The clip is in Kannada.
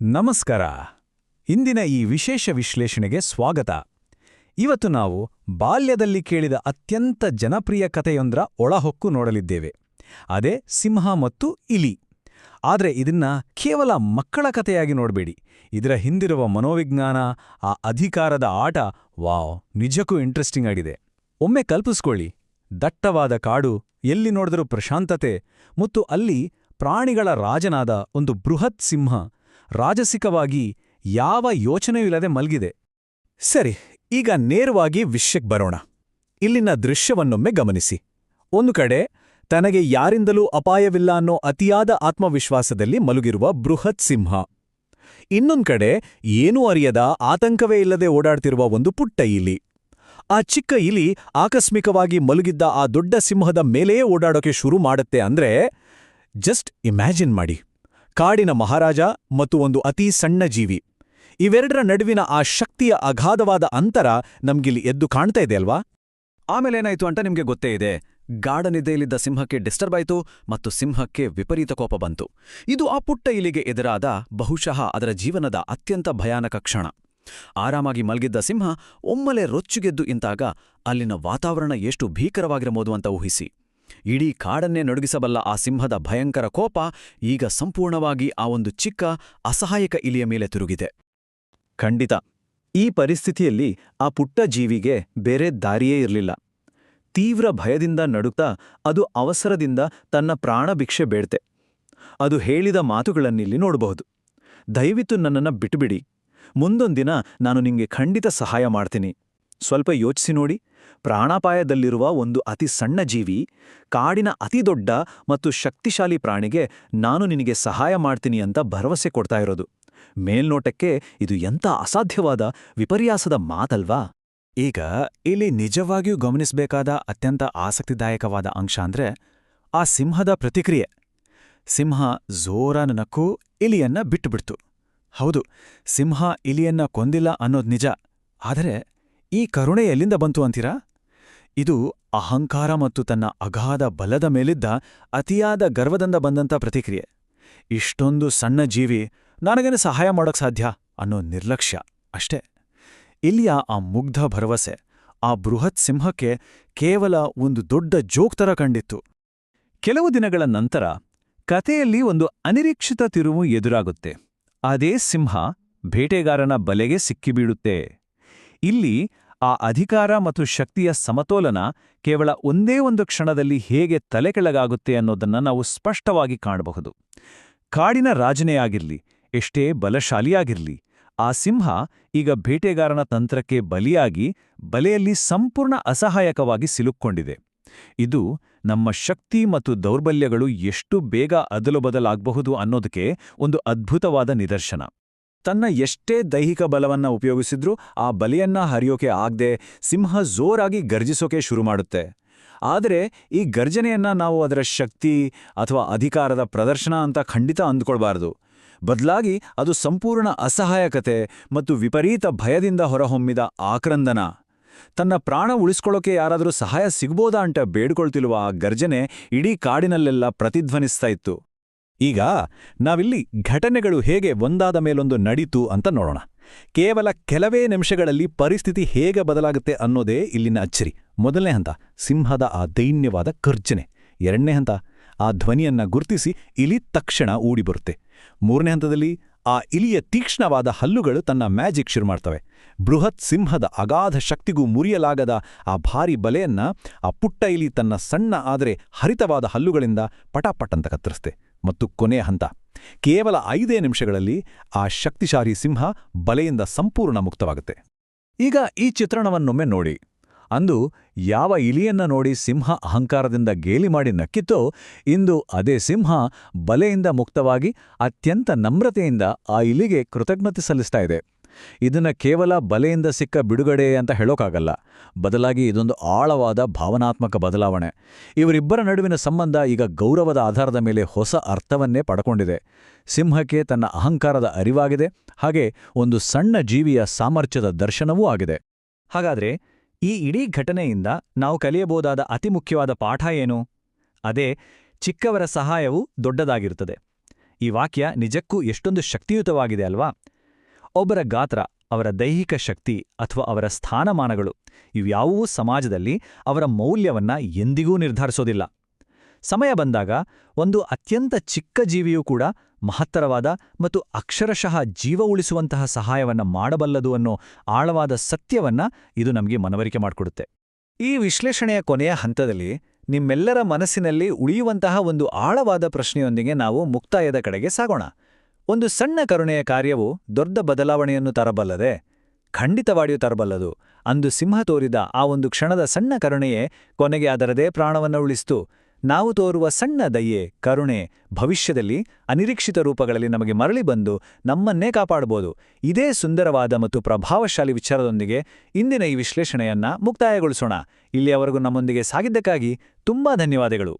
ನಮಸ್ಕಾರ. ಇಂದಿನ ಈ ವಿಶೇಷ ವಿಶ್ಲೇಷಣೆಗೆ ಸ್ವಾಗತ. ಇವತ್ತು ನಾವು ಬಾಲ್ಯದಲ್ಲಿ ಕೇಳಿದ ಅತ್ಯಂತ ಜನಪ್ರಿಯ ಕಥೆಯೊಂದರ ಒಳಹೊಕ್ಕು ನೋಡಲಿದ್ದೇವೆ. ಅದೇ ಸಿಂಹ ಮತ್ತು ಇಲಿ. ಆದರೆ ಇದನ್ನ ಕೇವಲ ಮಕ್ಕಳ ಕಥೆಯಾಗಿ ನೋಡಬೇಡಿ. ಇದರ ಹಿಂದಿರುವ ಮನೋವಿಜ್ಞಾನ, ಆ ಅಧಿಕಾರದ ಆಟ, ವಾವ್, ನಿಜಕ್ಕೂ ಇಂಟ್ರೆಸ್ಟಿಂಗ್ ಆಗಿದೆ. ಒಮ್ಮೆ ಕಲ್ಪಿಸ್ಕೊಳ್ಳಿ, ದಟ್ಟವಾದ ಕಾಡು, ಎಲ್ಲಿ ನೋಡಿದರೂ ಪ್ರಶಾಂತತೆ, ಮತ್ತು ಅಲ್ಲಿ ಪ್ರಾಣಿಗಳ ರಾಜನಾದ ಒಂದು ಬೃಹತ್ ಸಿಂಹ ರಾಜಸಿಕವಾಗಿ ಯಾವ ಯೋಚನೆಯಿಲ್ಲದೆ ಮಲ್ಗಿದೆ. ಸರಿ, ಈಗ ನೇರವಾಗಿ ವಿಷಯಕ್ಕೆ ಬರೋಣ. ಇಲ್ಲಿನ ದೃಶ್ಯವನ್ನೊಮ್ಮೆ ಗಮನಿಸಿ. ಒಂದು ಕಡೆ ತನಗೆ ಯಾರಿಂದಲೂ ಅಪಾಯವಿಲ್ಲ ಅನ್ನೋ ಅತಿಯಾದ ಆತ್ಮವಿಶ್ವಾಸದಲ್ಲಿ ಮಲಗಿರುವ ಬೃಹತ್ ಸಿಂಹ. ಇನ್ನೊಂದು ಕಡೆ ಏನೂ ಅರಿಯದ, ಆತಂಕವೇ ಇಲ್ಲದೆ ಓಡಾಡ್ತಿರುವ ಒಂದು ಪುಟ್ಟ ಇಲಿ. ಆ ಚಿಕ್ಕ ಇಲಿ ಆಕಸ್ಮಿಕವಾಗಿ ಮಲಗಿದ್ದ ಆ ದೊಡ್ಡ ಸಿಂಹದ ಮೇಲೆಯೇ ಓಡಾಡೋಕೆ ಶುರು ಮಾಡುತ್ತೆ ಅಂದ್ರೆ ಜಸ್ಟ್ ಇಮ್ಯಾಜಿನ್ ಮಾಡಿ. ಕಾಡಿನ ಮಹಾರಾಜ ಮತ್ತು ಒಂದು ಅತೀ ಸಣ್ಣ ಜೀವಿ, ಇವೆರಡರ ನಡುವಿನ ಆ ಶಕ್ತಿಯ ಅಗಾಧವಾದ ಅಂತರ ನಮ್ಗಿಲ್ಲಿ ಎದ್ದು ಕಾಣ್ತಾ ಇದೆ ಅಲ್ವಾ? ಆಮೇಲೇನಾಯ್ತು ಅಂತ ನಿಮ್ಗೆ ಗೊತ್ತೇ ಇದೆ. ಗಾಢನಿದ್ದೆಯಲ್ಲಿದ್ದ ಸಿಂಹಕ್ಕೆ ಡಿಸ್ಟರ್ಬ್ ಆಯ್ತು ಮತ್ತು ಸಿಂಹಕ್ಕೆ ವಿಪರೀತ ಕೋಪ ಬಂತು. ಇದು ಆ ಪುಟ್ಟ ಇಲಿಗೆ ಎದುರಾದ ಬಹುಶಃ ಅದರ ಜೀವನದ ಅತ್ಯಂತ ಭಯಾನಕ ಕ್ಷಣ. ಆರಾಮಾಗಿ ಮಲ್ಗಿದ್ದ ಸಿಂಹ ಒಮ್ಮೆಲೆ ರೊಚ್ಚುಗೆದ್ದು ಇಂತಾಗ ಅಲ್ಲಿನ ವಾತಾವರಣ ಎಷ್ಟು ಭೀಕರವಾಗಿರಬಹುದು ಅಂತ ಊಹಿಸಿ. ಇಡೀ ಕಾಡನ್ನೇ ನಡುಗಿಸಬಲ್ಲ ಆ ಸಿಂಹದ ಭಯಂಕರ ಕೋಪ ಈಗ ಸಂಪೂರ್ಣವಾಗಿ ಆ ಒಂದು ಚಿಕ್ಕ ಅಸಹಾಯಕ ಇಲಿಯ ಮೇಲೆ ತಿರುಗಿದೆ. ಖಂಡಿತ, ಈ ಪರಿಸ್ಥಿತಿಯಲ್ಲಿ ಆ ಪುಟ್ಟ ಜೀವಿಗೆ ಬೇರೆ ದಾರಿಯೇ ಇರಲಿಲ್ಲ. ತೀವ್ರ ಭಯದಿಂದ ನಡುಗ್ತಾ ಅದು ಅವಸರದಿಂದ ತನ್ನ ಪ್ರಾಣಭಿಕ್ಷೆ ಬೇಡ್ತೆ. ಅದು ಹೇಳಿದ ಮಾತುಗಳನ್ನಿಲ್ಲಿ ನೋಡಬಹುದು. ದಯವಿಟ್ಟು ನನ್ನನ್ನು ಬಿಟ್ಟುಬಿಡಿ, ಮುಂದೊಂದಿನ ನಾನು ನಿಮಗೆ ಖಂಡಿತ ಸಹಾಯ ಮಾಡ್ತೀನಿ. ಸ್ವಲ್ಪ ಯೋಚಿಸಿ ನೋಡಿ, ಪ್ರಾಣಾಪಾಯದಲ್ಲಿರುವ ಒಂದು ಅತಿ ಸಣ್ಣ ಜೀವಿ ಕಾಡಿನ ಅತಿದೊಡ್ಡ ಮತ್ತು ಶಕ್ತಿಶಾಲಿ ಪ್ರಾಣಿಗೆ ನಾನು ನಿನಗೆ ಸಹಾಯ ಮಾಡ್ತೀನಿ ಅಂತ ಭರವಸೆ ಕೊಡ್ತಾ ಇರೋದು. ಮೇಲ್ನೋಟಕ್ಕೆ ಇದು ಎಂಥ ಅಸಾಧ್ಯವಾದ ವಿಪರ್ಯಾಸದ ಮಾತಲ್ವಾ? ಈಗ ಇಲ್ಲಿ ನಿಜವಾಗಿಯೂ ಗಮನಿಸಬೇಕಾದ ಅತ್ಯಂತ ಆಸಕ್ತಿದಾಯಕವಾದ ಅಂಶ ಅಂದ್ರೆ ಆ ಸಿಂಹದ ಪ್ರತಿಕ್ರಿಯೆ. ಸಿಂಹ ಜೋರಾನ ನಕ್ಕು ಇಲಿಯನ್ನ ಬಿಟ್ಟುಬಿಡ್ತು. ಹೌದು, ಸಿಂಹ ಇಲಿಯನ್ನ ಕೊಂದಿಲ್ಲ ಅನ್ನೋದು ನಿಜ. ಆದರೆ ಈ ಕರುಣೆ ಎಲ್ಲಿಂದ ಬಂತು ಅಂತೀರಾ? ಇದು ಅಹಂಕಾರ ಮತ್ತು ತನ್ನ ಅಗಾಧ ಬಲದ ಮೇಲಿದ್ದ ಅತಿಯಾದ ಗರ್ವದಿಂದ ಬಂದಂಥ ಪ್ರತಿಕ್ರಿಯೆ. ಇಷ್ಟೊಂದು ಸಣ್ಣ ಜೀವಿ ನನಗೇನು ಸಹಾಯ ಮಾಡೋಕ್ ಸಾಧ್ಯ ಅನ್ನೋ ನಿರ್ಲಕ್ಷ್ಯ ಅಷ್ಟೇ. ಇಲ್ಲಿಯ ಆ ಮುಗ್ಧ ಭರವಸೆ ಆ ಬೃಹತ್ ಸಿಂಹಕ್ಕೆ ಕೇವಲ ಒಂದು ದೊಡ್ಡ ಜೋಕ್ ಥರ ಕಂಡಿತ್ತು. ಕೆಲವು ದಿನಗಳ ನಂತರ ಕಥೆಯಲ್ಲಿ ಒಂದು ಅನಿರೀಕ್ಷಿತ ತಿರುವು ಎದುರಾಗುತ್ತೆ. ಅದೇ ಸಿಂಹ ಬೇಟೆಗಾರನ ಬಲೆಗೆ ಸಿಕ್ಕಿಬೀಳುತ್ತೆ. ಇಲ್ಲಿ ಆ ಅಧಿಕಾರ ಮತ್ತು ಶಕ್ತಿಯ ಸಮತೋಲನ ಕೇವಲ ಒಂದೇ ಒಂದು ಕ್ಷಣದಲ್ಲಿ ಹೇಗೆ ತಲೆಕೆಳಗಾಗುತ್ತೆ ಅನ್ನೋದನ್ನ ನಾವು ಸ್ಪಷ್ಟವಾಗಿ ಕಾಣಬಹುದು. ಕಾಡಿನ ರಾಜನೇ ಆಗಿರ್ಲಿ, ಎಷ್ಟೇ ಬಲಶಾಲಿಯಾಗಿರ್ಲಿ, ಆ ಸಿಂಹ ಈಗ ಬೇಟೆಗಾರನ ತಂತ್ರಕ್ಕೆ ಬಲಿಯಾಗಿ ಬಲೆಯಲ್ಲಿ ಸಂಪೂರ್ಣ ಅಸಹಾಯಕವಾಗಿ ಸಿಲುಕ್ಕೊಂಡಿದೆ. ಇದು ನಮ್ಮ ಶಕ್ತಿ ಮತ್ತು ದೌರ್ಬಲ್ಯಗಳು ಎಷ್ಟು ಬೇಗ ಅದಲುಬದಲಾಗಬಹುದು ಅನ್ನೋದಕ್ಕೆ ಒಂದು ಅದ್ಭುತವಾದ ನಿದರ್ಶನ. ತನ್ನ ಎಷ್ಟೇ ದೈಹಿಕ ಬಲವನ್ನ ಉಪಯೋಗಿಸಿದ್ರೂ ಆ ಬಲೆಯನ್ನ ಹರಿಯೋಕೆ ಆಗದೆ ಸಿಂಹ ಜೋರಾಗಿ ಗರ್ಜಿಸೋಕೆ ಶುರು ಮಾಡುತ್ತೆ. ಆದರೆ ಈ ಗರ್ಜನೆಯನ್ನ ನಾವು ಅದರ ಶಕ್ತಿ ಅಥವಾ ಅಧಿಕಾರದ ಪ್ರದರ್ಶನ ಅಂತ ಖಂಡಿತ ಅಂದ್ಕೊಳ್ಬಾರ್ದು. ಬದಲಾಗಿ ಅದು ಸಂಪೂರ್ಣ ಅಸಹಾಯಕತೆ ಮತ್ತು ವಿಪರೀತ ಭಯದಿಂದ ಹೊರಹೊಮ್ಮಿದ ಆಕ್ರಂದನ. ತನ್ನ ಪ್ರಾಣ ಉಳಿಸ್ಕೊಳ್ಳೋಕೆ ಯಾರಾದರೂ ಸಹಾಯ ಸಿಗ್ಬೋದಾ ಅಂತ ಬೇಡ್ಕೊಳ್ತಿರುವ ಆ ಗರ್ಜನೆ ಇಡೀ ಕಾಡಿನಲ್ಲೆಲ್ಲ ಪ್ರತಿಧ್ವನಿಸ್ತಾ ಇತ್ತು. ಈಗ ನಾವಿಲ್ಲಿ ಘಟನೆಗಳು ಹೇಗೆ ಒಂದಾದ ಮೇಲೊಂದು ನಡೀತು ಅಂತ ನೋಡೋಣ. ಕೇವಲ ಕೆಲವೇ ನಿಮಿಷಗಳಲ್ಲಿ ಪರಿಸ್ಥಿತಿ ಹೇಗೆ ಬದಲಾಗುತ್ತೆ ಅನ್ನೋದೇ ಇಲ್ಲಿನ ಅಚ್ಚರಿ. ಮೊದಲನೇ ಹಂತ, ಸಿಂಹದ ಆ ದೈನ್ಯವಾದ ಗರ್ಜನೆ. ಎರಡನೇ ಹಂತ, ಆ ಧ್ವನಿಯನ್ನ ಗುರ್ತಿಸಿ ಇಲಿ ತಕ್ಷಣ ಊಡಿಬರುತ್ತೆ. ಮೂರನೇ ಹಂತದಲ್ಲಿ ಆ ಇಲಿಯ ತೀಕ್ಷ್ಣವಾದ ಹಲ್ಲುಗಳು ತನ್ನ ಮ್ಯಾಜಿಕ್ ಶುರು ಮಾಡ್ತವೆ. ಬೃಹತ್ ಸಿಂಹದ ಅಗಾಧ ಶಕ್ತಿಗೂ ಮುರಿಯಲಾಗದ ಆ ಭಾರಿ ಬಲೆಯನ್ನ ಆ ಪುಟ್ಟ ಇಲಿ ತನ್ನ ಸಣ್ಣ ಆದರೆ ಹರಿತವಾದ ಹಲ್ಲುಗಳಿಂದ ಪಟಾಪಟ್ಟಂತ ಕತ್ತರಿಸ್ತೆ. ಮತ್ತು ಕೊನೆಯ ಹಂತ, ಕೇವಲ 5 ನಿಮಿಷಗಳಲ್ಲಿ ಆ ಶಕ್ತಿಶಾಲಿ ಸಿಂಹ ಬಲೆಯಿಂದ ಸಂಪೂರ್ಣ ಮುಕ್ತವಾಗುತ್ತೆ. ಈಗ ಈ ಚಿತ್ರಣವನ್ನೊಮ್ಮೆ ನೋಡಿ. ಅಂದು ಯಾವ ಇಲಿಯನ್ನ ನೋಡಿ ಸಿಂಹ ಅಹಂಕಾರದಿಂದ ಗೇಲಿ ಮಾಡಿ ನಕ್ಕಿತ್ತೋ, ಇಂದು ಅದೇ ಸಿಂಹ ಬಲೆಯಿಂದ ಮುಕ್ತವಾಗಿ ಅತ್ಯಂತ ನಮ್ರತೆಯಿಂದ ಆ ಇಲಿಗೆ ಕೃತಜ್ಞತೆ ಸಲ್ಲಿಸ್ತಾ ಇದೆ. ಇದನ್ನ ಕೇವಲ ಬಲೆಯಿಂದ ಸಿಕ್ಕ ಬಿಡುಗಡೆ ಅಂತ ಹೇಳೋಕ್ಕಾಗಲ್ಲ. ಬದಲಾಗಿ ಇದೊಂದು ಆಳವಾದ ಭಾವನಾತ್ಮಕ ಬದಲಾವಣೆ. ಇವರಿಬ್ಬರ ನಡುವಿನ ಸಂಬಂಧ ಈಗ ಗೌರವದ ಆಧಾರದ ಮೇಲೆ ಹೊಸ ಅರ್ಥವನ್ನೇ ಪಡ್ಕೊಂಡಿದೆ. ಸಿಂಹಕ್ಕೆ ತನ್ನ ಅಹಂಕಾರದ ಅರಿವಾಗಿದೆ, ಹಾಗೆ ಒಂದು ಸಣ್ಣ ಜೀವಿಯ ಸಾಮರ್ಥ್ಯದ ದರ್ಶನವೂ ಆಗಿದೆ. ಹಾಗಾದ್ರೆ ಈ ಇಡೀ ಘಟನೆಯಿಂದ ನಾವು ಕಲಿಯಬಹುದಾದ ಅತಿ ಮುಖ್ಯವಾದ ಪಾಠ ಏನು? ಅದೇ, ಚಿಕ್ಕವರ ಸಹಾಯವು ದೊಡ್ಡದಾಗಿರುತ್ತದೆ. ಈ ವಾಕ್ಯ ನಿಜಕ್ಕೂ ಎಷ್ಟೊಂದು ಶಕ್ತಿಯುತವಾಗಿದೆ ಅಲ್ವಾ? ಒಬ್ಬರ ಗಾತ್ರ, ಅವರ ದೈಹಿಕ ಶಕ್ತಿ ಅಥವಾ ಅವರ ಸ್ಥಾನಮಾನಗಳು ಇವ್ಯಾವೂ ಸಮಾಜದಲ್ಲಿ ಅವರ ಮೌಲ್ಯವನ್ನ ಎಂದಿಗೂ ನಿರ್ಧರಿಸೋದಿಲ್ಲ. ಸಮಯ ಬಂದಾಗ ಒಂದು ಅತ್ಯಂತ ಚಿಕ್ಕ ಜೀವಿಯೂ ಕೂಡ ಮಹತ್ತರವಾದ ಮತ್ತು ಅಕ್ಷರಶಃ ಜೀವ ಉಳಿಸುವಂತಹ ಸಹಾಯವನ್ನ ಮಾಡಬಲ್ಲದು ಅನ್ನೋ ಆಳವಾದ ಸತ್ಯವನ್ನ ಇದು ನಮಗೆ ಮನವರಿಕೆ ಮಾಡಿಕೊಡುತ್ತೆ. ಈ ವಿಶ್ಲೇಷಣೆಯ ಕೊನೆಯ ಹಂತದಲ್ಲಿ ನಿಮ್ಮೆಲ್ಲರ ಮನಸ್ಸಿನಲ್ಲಿ ಉಳಿಯುವಂತಹ ಒಂದು ಆಳವಾದ ಪ್ರಶ್ನೆಯೊಂದಿಗೆ ನಾವು ಮುಕ್ತಾಯದ ಕಡೆಗೆ ಸಾಗೋಣ. ಒಂದು ಸಣ್ಣ ಕರುಣೆಯ ಕಾರ್ಯವು ದೊಡ್ಡ ಬದಲಾವಣೆಯನ್ನು ತರಬಲ್ಲದೆ? ಖಂಡಿತವಾಗಿಯೂ ತರಬಲ್ಲದು. ಅಂದು ಸಿಂಹ ತೋರಿದ ಆ ಒಂದು ಕ್ಷಣದ ಸಣ್ಣ ಕರುಣೆಯೇ ಕೊನೆಗೆ ಅದರದೇ ಪ್ರಾಣವನ್ನು ಉಳಿಸಿತು. ನಾವು ತೋರುವ ಸಣ್ಣ ದಯೆ, ಕರುಣೆ ಭವಿಷ್ಯದಲ್ಲಿ ಅನಿರೀಕ್ಷಿತ ರೂಪಗಳಲ್ಲಿ ನಮಗೆ ಮರಳಿ ಬಂದು ನಮ್ಮನ್ನೇ ಕಾಪಾಡಬಹುದು. ಇದೇ ಸುಂದರವಾದ ಮತ್ತು ಪ್ರಭಾವಶಾಲಿ ವಿಚಾರದೊಂದಿಗೆ ಇಂದಿನ ಈ ವಿಶ್ಲೇಷಣೆಯನ್ನ ಮುಕ್ತಾಯಗೊಳಿಸೋಣ. ಇಲ್ಲಿಯವರೆಗೂ ನಮ್ಮೊಂದಿಗೆ ಸಾಗಿದ್ದಕ್ಕಾಗಿ ತುಂಬಾ ಧನ್ಯವಾದಗಳು.